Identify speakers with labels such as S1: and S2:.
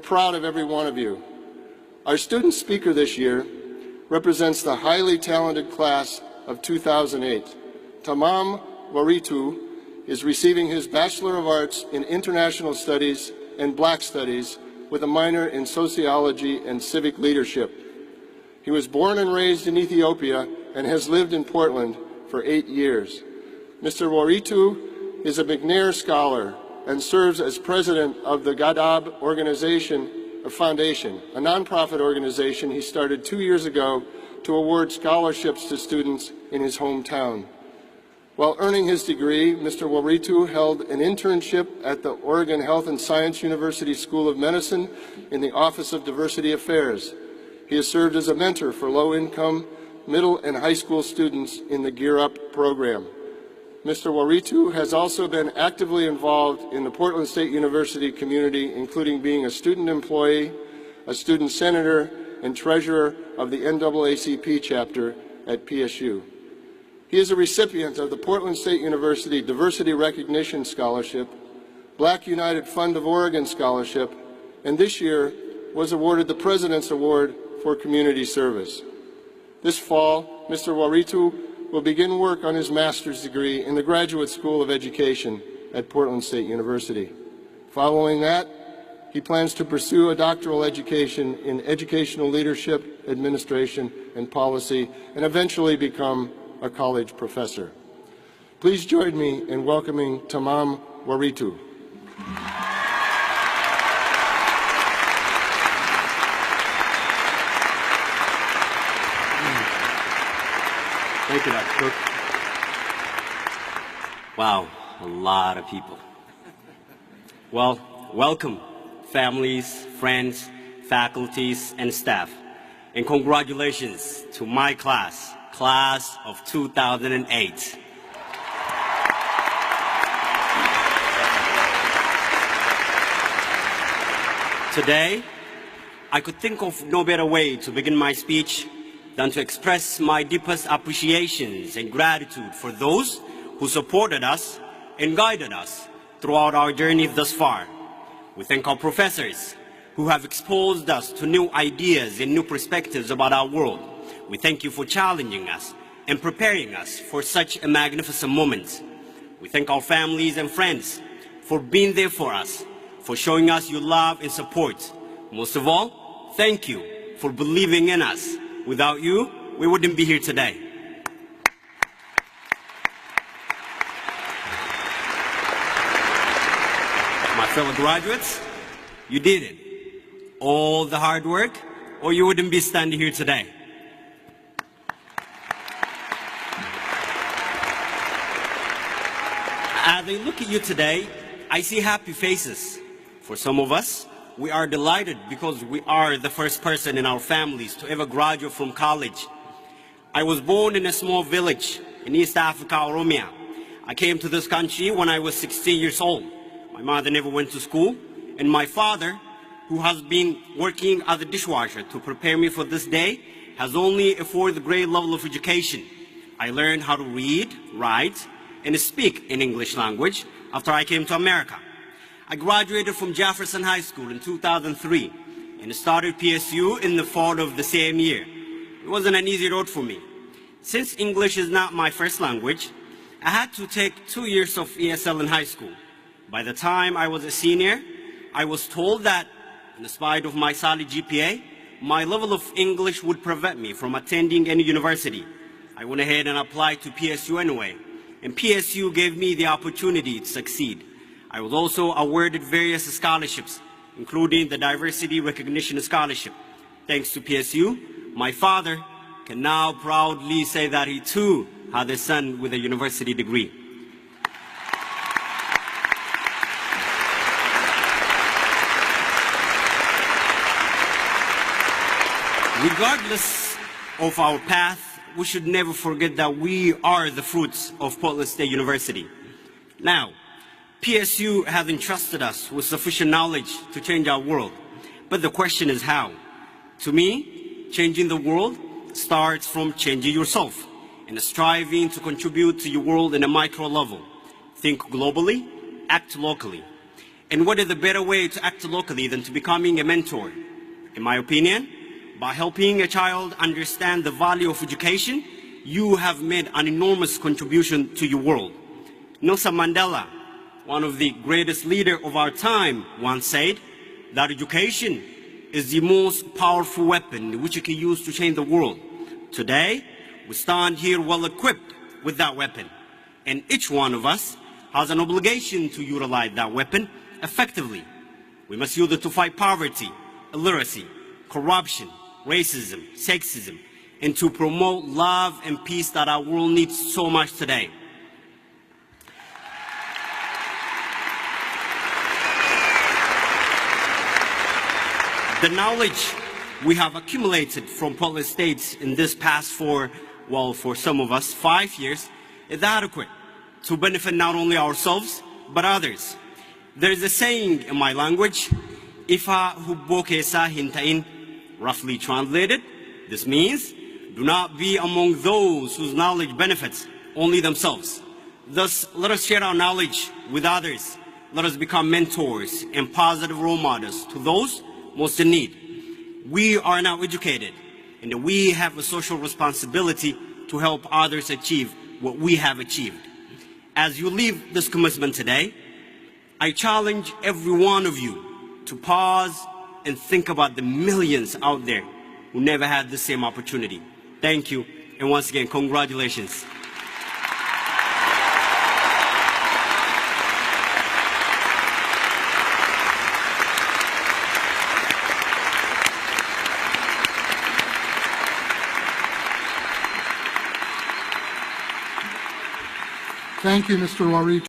S1: Proud of every one of you. Our student speaker this year represents the highly talented class of 2008. Tamam Waritu is receiving his Bachelor of Arts in International Studies and Black Studies with a minor in Sociology and Civic Leadership. He was born and raised in Ethiopia and has lived in Portland for 8 years. Mr. Waritu is a McNair Scholar and serves as president of the Gadab Foundation, a nonprofit organization he started 2 years ago to award scholarships to students in his hometown. While earning his degree, Mr. Waritu held an internship at the Oregon Health and Science University School of Medicine in the Office of Diversity Affairs. He has served as a mentor for low-income middle and high school students in the Gear Up program. Mr. Waritu has also been actively involved in the Portland State University community, including being a student employee, a student senator, and treasurer of the NAACP chapter at PSU. He is a recipient of the Portland State University Diversity Recognition Scholarship, Black United Fund of Oregon Scholarship, and this year was awarded the President's Award for Community Service. This fall, Mr. Waritu will begin work on his master's degree in the Graduate School of Education at Portland State University. Following that, he plans to pursue a doctoral education in educational leadership, administration, and policy, and eventually become a college professor. Please join me in welcoming Tamam Waritu.
S2: Thank you, Dr. Cook. Wow, a lot of people. Well, welcome, families, friends, faculties, and staff. And congratulations to my class of 2008. Today, I could think of no better way to begin my speech than to express my deepest appreciations and gratitude for those who supported us and guided us throughout our journey thus far. We thank our professors who have exposed us to new ideas and new perspectives about our world. We thank you for challenging us and preparing us for such a magnificent moment. We thank our families and friends for being there for us, for showing us your love and support. Most of all, thank you for believing in us. Without you, we wouldn't be here today. My fellow graduates, you did it. All the hard work, or you wouldn't be standing here today. As I look at you today, I see happy faces. For some of us, we are delighted because we are the first person in our families to ever graduate from college. I was born in a small village in East Africa, Oromiya. I came to this country when I was 16 years old. My mother never went to school, and my father, who has been working as a dishwasher to prepare me for this day, has only a 4th grade level of education. I learned how to read, write, and speak in English language after I came to America. I graduated from Jefferson High School in 2003 and started PSU in the fall of the same year. It wasn't an easy road for me. Since English is not my first language, I had to take 2 years of ESL in high school. By the time I was a senior, I was told that, in spite of my solid GPA, my level of English would prevent me from attending any university. I went ahead and applied to PSU anyway, and PSU gave me the opportunity to succeed. I was also awarded various scholarships, including the Diversity Recognition Scholarship. Thanks to PSU, my father can now proudly say that he too had a son with a university degree. Regardless of our path, we should never forget that we are the fruits of Portland State University. Now, PSU has entrusted us with sufficient knowledge to change our world. But the question is how? To me, changing the world starts from changing yourself and striving to contribute to your world in a micro level. Think globally, act locally. And what is a better way to act locally than to becoming a mentor? In my opinion, by helping a child understand the value of education, you have made an enormous contribution to your world. Nelson Mandela, one of the greatest leaders of our time, once said that education is the most powerful weapon which you can use to change the world. Today, we stand here well equipped with that weapon, and each one of us has an obligation to utilize that weapon effectively. We must use it to fight poverty, illiteracy, corruption, racism, sexism, and to promote love and peace that our world needs so much today. The knowledge we have accumulated from Portland State in this past for some of us, 5 years, is adequate to benefit not only ourselves, but others. There is a saying in my language, Ifa hubboke sa hintain, roughly translated, this means, do not be among those whose knowledge benefits only themselves. Thus, let us share our knowledge with others. Let us become mentors and positive role models to those most in need. We are now educated, and we have a social responsibility to help others achieve what we have achieved. As you leave this commencement today, I challenge every one of you to pause and think about the millions out there who never had the same opportunity. Thank you, and once again, congratulations.
S1: Thank you, Mr. Wari.